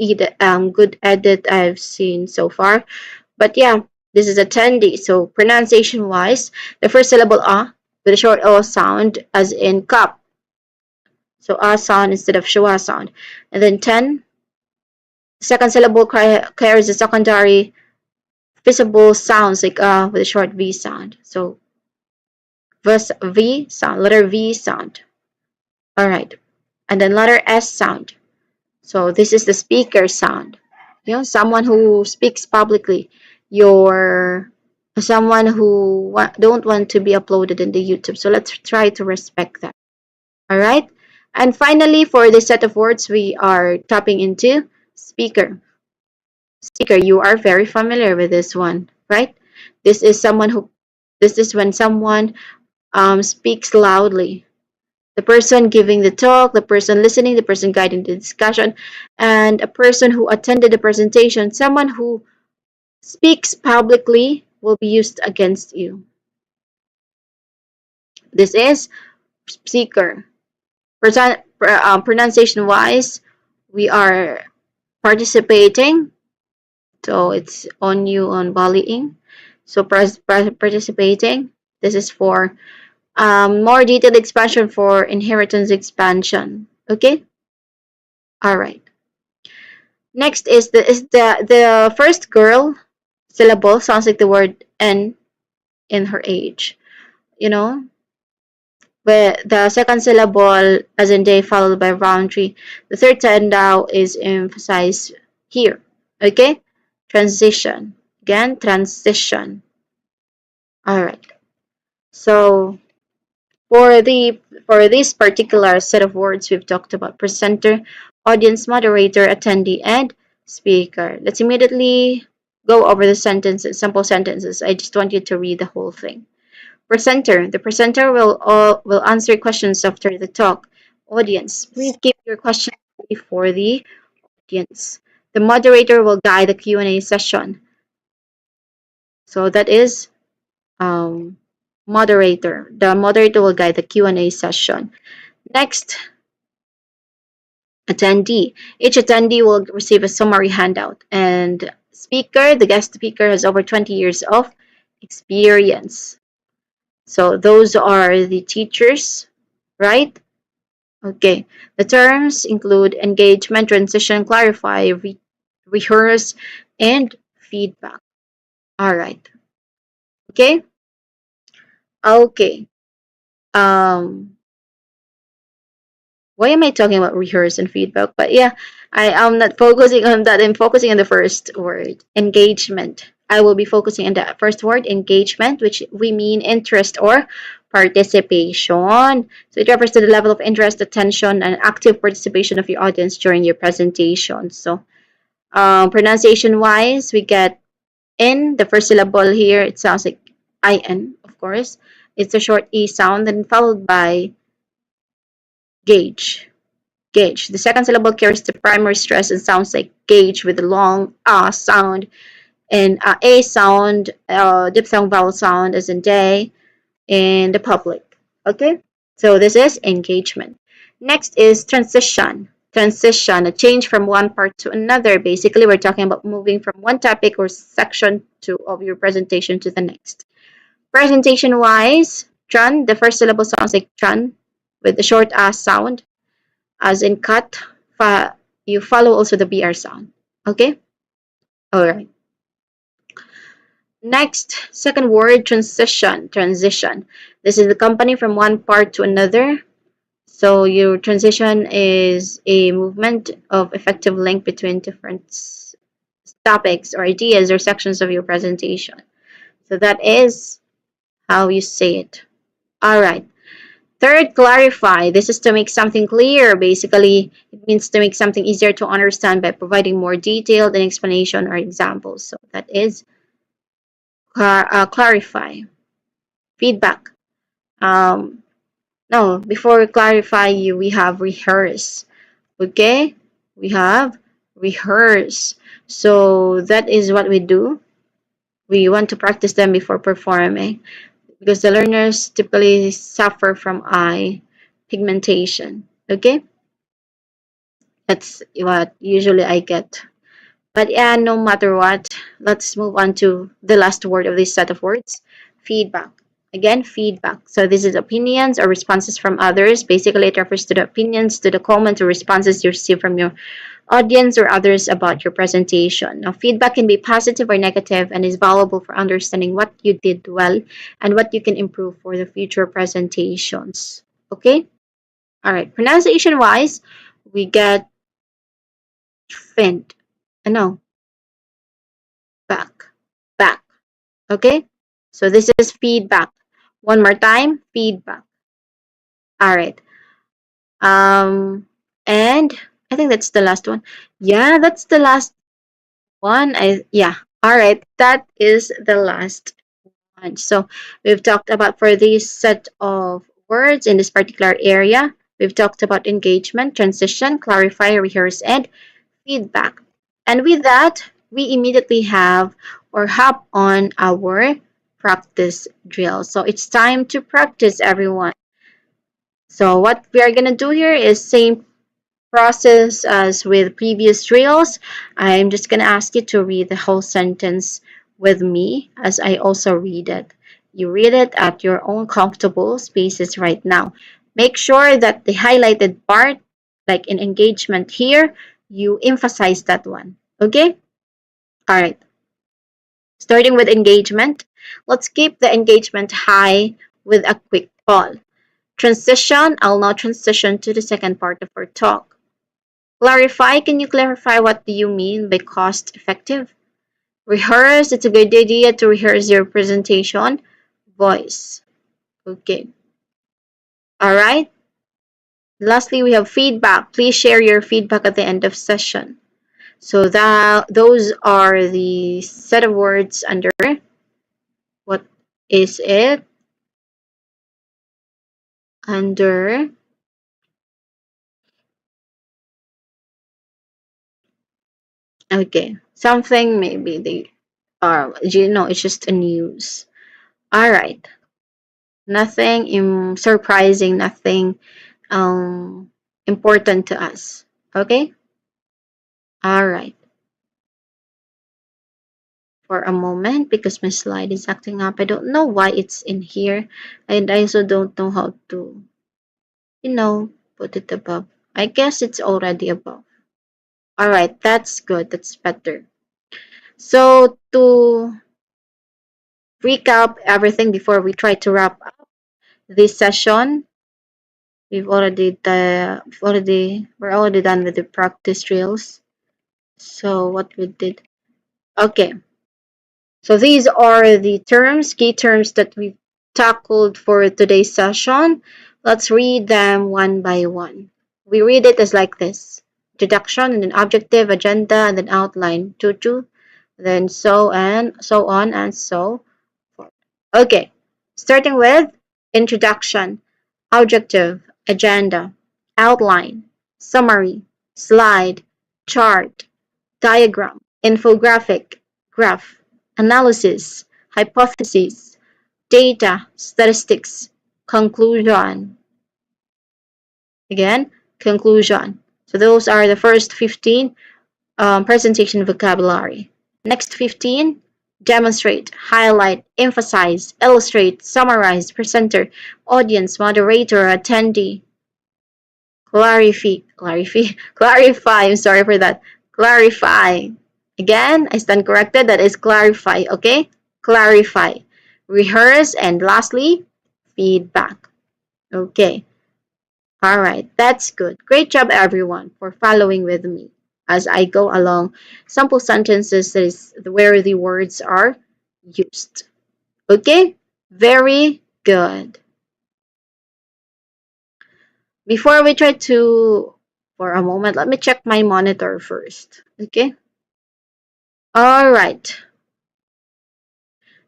edit I've seen so far. But yeah, this is attendee. So pronunciation wise, the first syllable with a short o sound, as in cup. So sound instead of shua sound. And then 10, second syllable carries a secondary visible sounds like with a short V sound. So V sound, letter V sound. All right. And then letter S sound. So this is the speaker sound. You know, someone who speaks publicly. You're someone who don't want to be uploaded in the YouTube. So let's try to respect that. All right. And finally, for this set of words, we are tapping into speaker. Speaker, you are very familiar with this one, right? This is someone who, this is when someone speaks loudly. The person giving the talk, the person listening, the person guiding the discussion, and a person who attended the presentation, someone who speaks publicly will be used against you. This is speaker. Pronunciation wise, we are participating, so it's on you on volleying. So participating. This is for more detailed expansion for inheritance expansion. Okay. All right. Next is the first girl syllable sounds like the word N in her age. You know, but the second syllable as in day followed by round tree. The third tendao is emphasized here. Okay? Transition. Again, transition. Alright. So for this particular set of words we've talked about presenter, audience, moderator, attendee, and speaker. Let's immediately go over the sentences, sample sentences. I just want you to read the whole thing. Presenter. The presenter will answer questions after the talk. Audience. Please keep your questions ready for the audience. The moderator will guide the Q&A session. So that is um, moderator. The moderator will guide the Q&A session. Next, attendee. Each attendee will receive a summary handout. And speaker, the guest speaker has over 20 years of experience. So those are the teachers, right? Okay. The terms include engagement, transition, clarify, rehearse, and feedback. All right. Okay. Okay. Um, why am I talking about rehearse and feedback? But yeah, I am not focusing on that. I'm focusing on the first word, engagement. I will be focusing on the first word, engagement, which we mean interest or participation. So it refers to the level of interest, attention, and active participation of your audience during your presentation. So pronunciation wise, we get in the first syllable here. It sounds like in, of course. It's a short e sound, then followed by gauge. Gauge. The second syllable carries the primary stress and sounds like gauge with a long sound and a sound, diphthong vowel sound as in day in the public. Okay, so this is engagement. Next is transition. Transition, a change from one part to another. Basically, we're talking about moving from one topic or section of your presentation to the next. Presentation wise, tran, the first syllable sounds like tran with the short sound, as in cut. You follow also the BR sound. Okay? All right. Next, second word, transition. Transition. This is the company from one part to another. So your transition is a movement of effective link between different topics or ideas or sections of your presentation. So that is how you say it. All right. Third, clarify. This is to make something clear. Basically, it means to make something easier to understand by providing more detailed explanation or examples. So that is clarify. Feedback. Um, no, before clarify, we have rehearse. Okay, we have rehearse. So that is what we do. We want to practice them before performing because the learners typically suffer from eye pigmentation. Okay, that's what usually I get. But yeah, no matter what, let's move on to the last word of this set of words, feedback. Again, feedback. So this is opinions or responses from others. Basically, it refers to the opinions, to the comments or responses you receive from your audience or others about your presentation. Now, feedback can be positive or negative and is valuable for understanding what you did well and what you can improve for the future presentations. Okay? All right. Pronunciation wise, we get find. No, back. Back. Okay? So this is feedback. One more time, feedback. All right. And I think that's the last one. Yeah, that's the last one. Yeah. All right. That is the last one. So we've talked about for this set of words in this particular area. We've talked about engagement, transition, clarify, rehearse, and feedback. And with that, we immediately have or hop on our practice drill. So it's time to practice, everyone. So what we are gonna do here is same process as with previous drills. I'm just gonna ask you to read the whole sentence with me as I also read it. You read it at your own comfortable spaces right now. Make sure that the highlighted part, like in engagement here, you emphasize that one. Okay? All right. Starting with engagement, let's keep the engagement high with a quick call. Transition, I'll now transition to the second part of our talk. Clarify, can you clarify what do you mean by cost effective? Rehearse, it's a good idea to rehearse your presentation. Voice. Okay. All right. Lastly, we have feedback. Please share your feedback at the end of session. So that those are the set of words under what is it? Under okay. Something maybe they are it's just a news. All right. Nothing surprising, nothing important to us. Okay? All right. For a moment, because my slide is acting up. I don't know why it's in here. And I also don't know how to, put it above. I guess it's already above. All right. That's good. That's better. So to recap everything before we try to wrap up this session, we're already done with the practice drills. So what we did. Okay. So these are the key terms that we've tackled for today's session. Let's read them one by one. We read it as like this: introduction and then objective, agenda, and then outline, tutu, then so on and so forth. Okay, starting with introduction, objective, agenda, outline, summary, slide, chart, diagram, infographic, graph, analysis, hypothesis, data, statistics, conclusion. Again, conclusion. So those are the first 15 presentation vocabulary. Next 15, demonstrate, highlight, emphasize, illustrate, summarize, presenter, audience, moderator, attendee, clarify, I'm sorry for that, clarify. Again, I stand corrected, that is clarify, okay? Clarify, rehearse, and lastly, feedback. Okay, all right, that's good. Great job, everyone, for following with me as I go along. Sample sentences is where the words are used. Okay, very good. Before we try to, for a moment, let me check my monitor first. Okay. All right.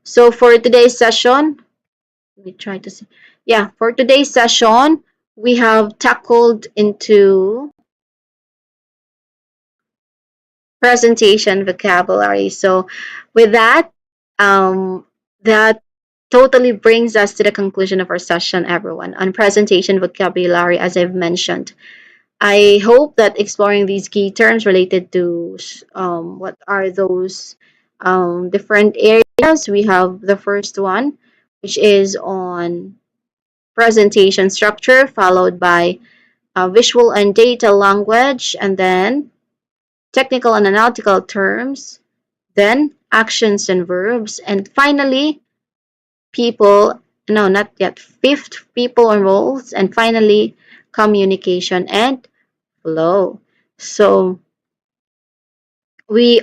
So for today's session, let me try to see. Yeah, for today's session, we have tackled into presentation vocabulary. So with that, that totally brings us to the conclusion of our session, everyone, on presentation vocabulary, as I've mentioned. I hope that exploring these key terms related to what are those different areas. We have the first one, which is on presentation structure, followed by visual and data language, and then technical and analytical terms, then actions and verbs, and finally, people, no, not yet, fifth, people and roles, and finally, communication and flow. So we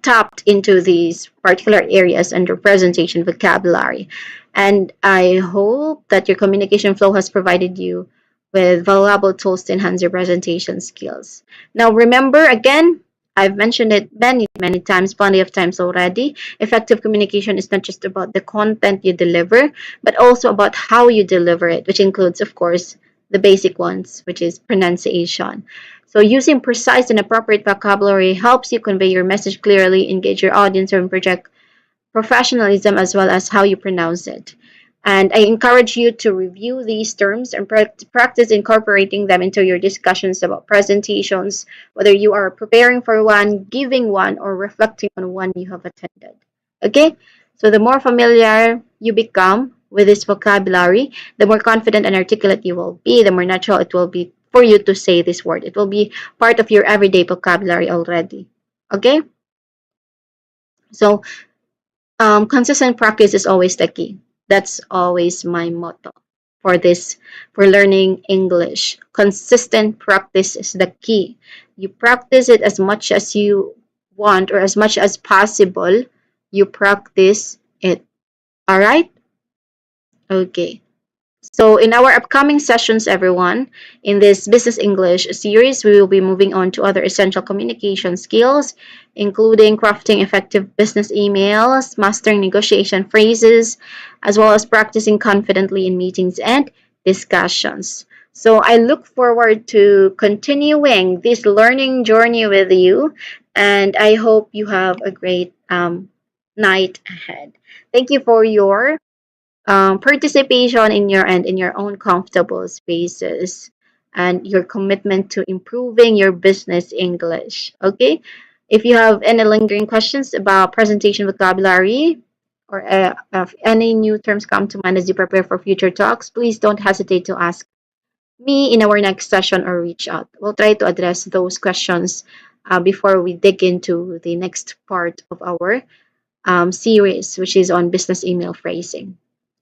tapped into these particular areas under presentation vocabulary, and I hope that your communication flow has provided you with valuable tools to enhance your presentation skills. Now remember, again, I've mentioned it many times, plenty of times already. Effective communication is not just about the content you deliver, but also about how you deliver it, which includes, of course, the basic ones, which is pronunciation. So using precise and appropriate vocabulary helps you convey your message clearly, engage your audience, and project professionalism as well as how you pronounce it. And I encourage you to review these terms and practice incorporating them into your discussions about presentations, whether you are preparing for one, giving one, or reflecting on one you have attended. Okay? So the more familiar you become with this vocabulary, the more confident and articulate you will be, the more natural it will be for you to say this word. It will be part of your everyday vocabulary already. Okay? So consistent practice is always the key. That's always my motto for this, for learning English. Consistent practice is the key. You practice it as much as you want or as much as possible. You practice it. All right? Okay. So, in our upcoming sessions, everyone, in this Business English series, we will be moving on to other essential communication skills, including crafting effective business emails, mastering negotiation phrases, as well as practicing confidently in meetings and discussions. So, I look forward to continuing this learning journey with you, and I hope you have a great night ahead. Thank you for your participation in your end in your own comfortable spaces and your commitment to improving your business English. Okay, if you have any lingering questions about presentation vocabulary or if any new terms come to mind as you prepare for future talks, please don't hesitate to ask me in our next session or reach out. We'll try to address those questions before we dig into the next part of our series, which is on business email phrasing.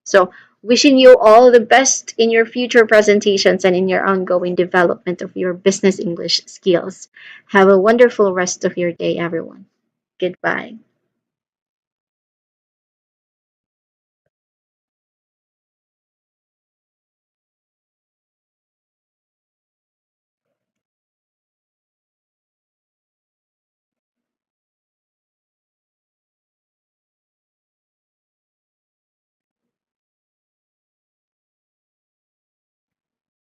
So, wishing you all the best in your future presentations and in your ongoing development of your business English skills. Have a wonderful rest of your day, everyone. Goodbye.